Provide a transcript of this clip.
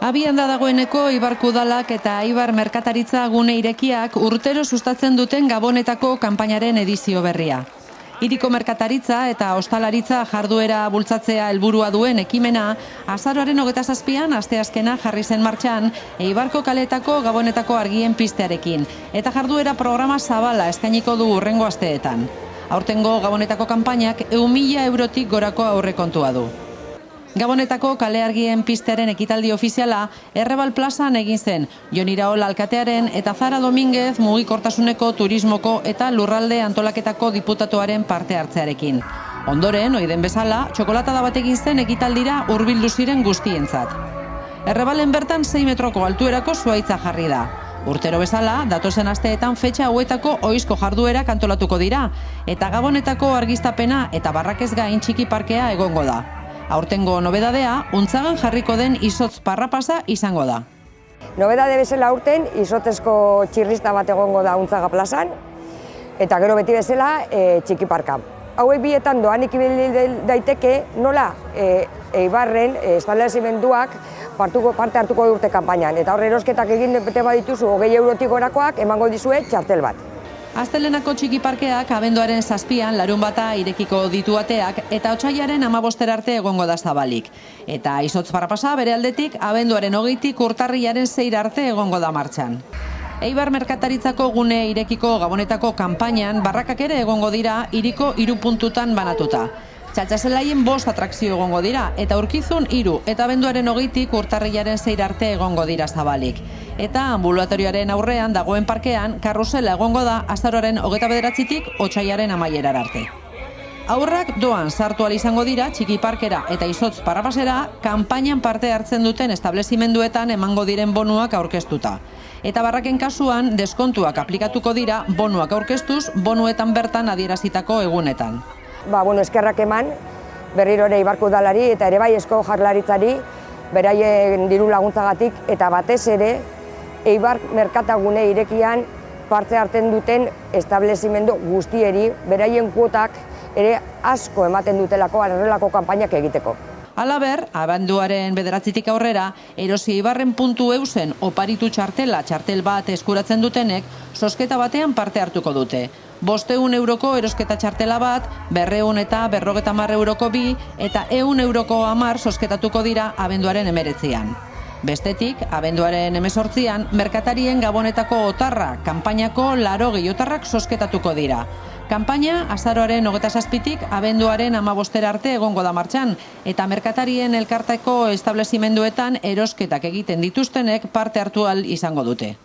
Abian da dagoeneko Eibarko Udalak eta Eibar Merkataritza gune irekiak urtero sustatzen duten Gabonetako kanpainaren edizio berria. Hiriko merkataritza eta ostalaritza jarduera bultzatzea helburua duen ekimena, azaroaren 27an asteazkena jarri zen martxan Eibarko kaleetako Gabonetako argien pistearekin, eta jarduera programa zabala eskainiko du hurrengo asteetan. Aurtengo Gabonetako kanpainak 100.000 eurotik gorako aurrekontua du. Gabonetako kale argien pistearen ekitaldi ofiziala Errebal plazan egin zen, Jon Iraola alkatearen eta Zara Dominguez mugikortasuneko turismoko eta lurralde antolaketako diputatuaren parte hartzearekin. Ondoren, ohi den bezala, txokolatada bat egin zen ekitaldira hurbildu ziren guztientzat. Errebalen bertan 6 metroko altuerako zuhaitza jarri da. Urtero bezala, datozen asteetan fetxa hauetako ohizko jarduerak antolatuko dira, eta Gabonetako argiztapena eta barrakez gain txiki parkea egongo da. Aurtengo nobedadea, Untzagan jarriko den izotz parrapasa izango da. Nobedade bezala aurten izotzezko txirrista bat egongo da Untzaga plazan, eta gero beti bezala txiki parka. Hauek bietan doanik ibili daiteke nola Eibarren establezimenduak parte hartuko urte kanpainan. Eta horre erosketak egin bete badituzu 20 eurotik gorakoak emango dizue txartel bat. Astelenako txiki parkeak abenduaren 7an larunbata irekiko ditu ateak eta otsailaren 15 arte egongo da zabalik. Eta izotz parrapasa bere aldetik abenduaren 20tik urtarrilaren 6 arte egongo da martxan. Eibar Merkataritzako gune irekiko Gabonetako kanpainan barrakak ere egongo dira hiriko 3 puntutan banatuta. Txaltxazelaien 5 atrakzio egongo dira, eta Urkizun 3, eta abenduaren 20tik urtarrilaren 6 arte egongo dira zabalik. Eta ambulatorioaren aurrean dagoen parkean, karrusela egongo da azaroaren 29tik otsailaren amaierar arte. Aurrak doan sartu ahal izango dira txiki parkera eta izotz parrapasera kanpainan parte hartzen duten establezimenduetan emango diren bonuak aurkeztuta. Eta barraken kasuan deskontuak aplikatuko dira bonuak aurkeztuz bonuetan bertan adierazitako egunetan. Eskerrak eman berriro ere Eibarko Udalari eta ere bai Eusko Jaurlaritzari beraien diru laguntzagatik eta batez ere Eibar merkatagune irekian parte hartzen duten establezimendu guztieri beraien kuotak ere asko ematen dutelako horrelako kanpainak egiteko. Halaber, abenduaren 9tik aurrera, erosi eibarren.eusen oparitu txartel bat eskuratzen dutenek, zozketa batean parte hartuko dute. 500 euroko erosketa txartela bat, 200 eta 50 euroko 2, eta 100 euroko 10 zozketatuko dira abenduaren 19an. Bestetik, abenduaren 18an, merkatarien Gabonetako otarra, kanpainako 80 otarrak zozketatuko dira. Kanpaina azaroaren 27tik abenduaren 15 arte egongo da martxan, eta merkatarien elkarteko establezimenduetan erosketak egiten dituztenek parte hartu ahal izango dute.